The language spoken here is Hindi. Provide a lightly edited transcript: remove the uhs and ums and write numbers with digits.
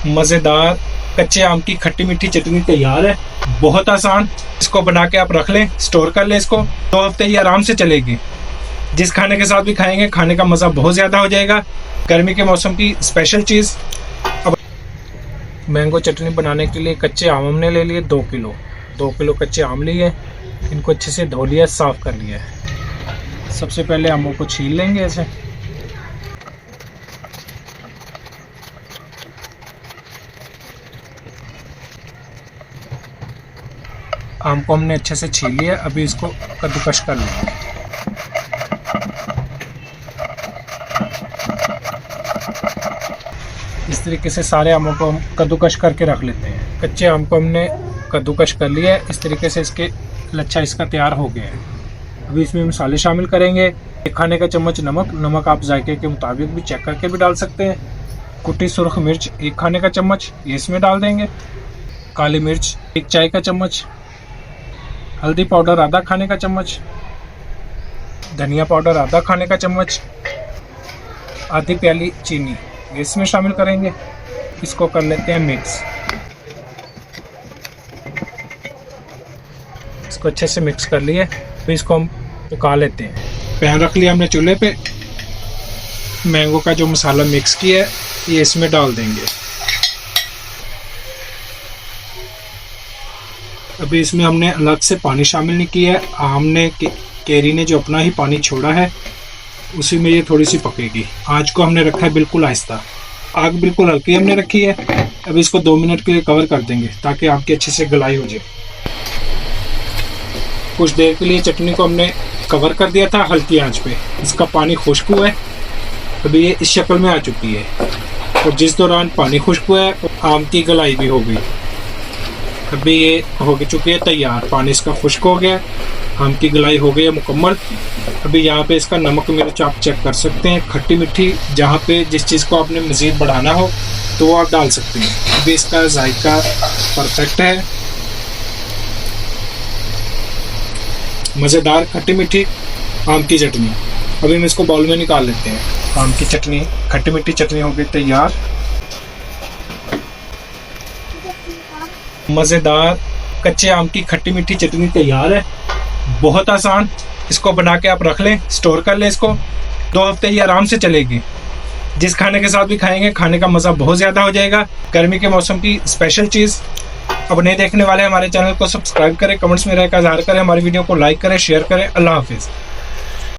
मज़ेदार कच्चे आम की खट्टी मीठी चटनी तैयार है। बहुत आसान, इसको बना के आप रख लें, स्टोर कर लें। इसको 2 हफ्ते ये आराम से चलेगी। जिस खाने के साथ भी खाएंगे खाने का मज़ा बहुत ज़्यादा हो जाएगा। गर्मी के मौसम की स्पेशल चीज़। अब मैंगो चटनी बनाने के लिए कच्चे आम हमने ले लिए 2 किलो। 2 किलो कच्चे आम लिए, इनको अच्छे से धो लिया, साफ़ कर लिया है। सबसे पहले आमों को छील लेंगे ऐसे। आम को हमने अच्छे से छील लिया, अभी इसको कद्दूकस कर लेंगे। इस तरीके से सारे आमों को हम कद्दूकस करके रख लेते हैं। कच्चे आम को हमने कद्दूकस कर लिया है। इस तरीके से इसके लच्छा इसका तैयार हो गया है। अभी इसमें मसाले शामिल करेंगे। 1 खाने का चम्मच नमक आप जायके के मुताबिक भी चेक करके भी डाल सकते हैं। कुटी सुर्ख मिर्च 1 खाने का चम्मच ये इसमें डाल देंगे। काली मिर्च 1 चाय का चम्मच। हल्दी पाउडर आधा खाने का चम्मच। धनिया पाउडर आधा खाने का चम्मच। आधी प्याली चीनी इसमें शामिल करेंगे। इसको कर लेते हैं मिक्स। इसको अच्छे से मिक्स कर लिए, फिर इसको हम पका लेते हैं। पैन रख लिया हमने चूल्हे पे। मैंगो का जो मसाला मिक्स किया है ये इसमें डाल देंगे। अभी इसमें हमने अलग से पानी शामिल नहीं किया है। आम ने कैरी ने जो अपना ही पानी छोड़ा है उसी में ये थोड़ी सी पकेगी। आँच को हमने रखा है बिल्कुल आहिस्ता, आग बिल्कुल हल्की हमने रखी है। अभी इसको 2 मिनट के लिए कवर कर देंगे ताकि आग की अच्छे से गलाई हो जाए। कुछ देर के लिए चटनी को हमने कवर कर दिया था हल्की आंच पे। इसका पानी खुश्क हुआ है, अभी ये इस शक्ल में आ चुकी है। और जिस दौरान पानी खुश्क हुआ है आम की गलाई भी हो गई। अभी ये हो चुकी है तैयार। पानी इसका खुश्क हो गया, आम की गलाई हो गई है मुकम्मल। अभी यहाँ पे इसका नमक मिर्च आप चेक कर सकते हैं। खट्टी मीठी जहाँ पे जिस चीज़ को आपने मज़ीद बढ़ाना हो तो वो आप डाल सकते हैं। अभी इसका जायका परफेक्ट है। मज़ेदार खट्टी मीठी आम की चटनी। अभी हम इसको बाउल में निकाल लेते हैं। आम की चटनी खट्टी मीठी चटनी हो गई तैयार। मज़ेदार कच्चे आम की खट्टी मीठी चटनी तैयार है। बहुत आसान, इसको बना के आप रख लें, स्टोर कर लें। इसको 2 हफ्ते ये आराम से चलेगी। जिस खाने के साथ भी खाएंगे खाने का मज़ा बहुत ज़्यादा हो जाएगा। गर्मी के मौसम की स्पेशल चीज़। अब नए देखने वाले हमारे चैनल को सब्सक्राइब करें, कमेंट्स में रहकर इज़हार करें, हमारी वीडियो को लाइक करें, शेयर करें। अल्लाह हाफिज़।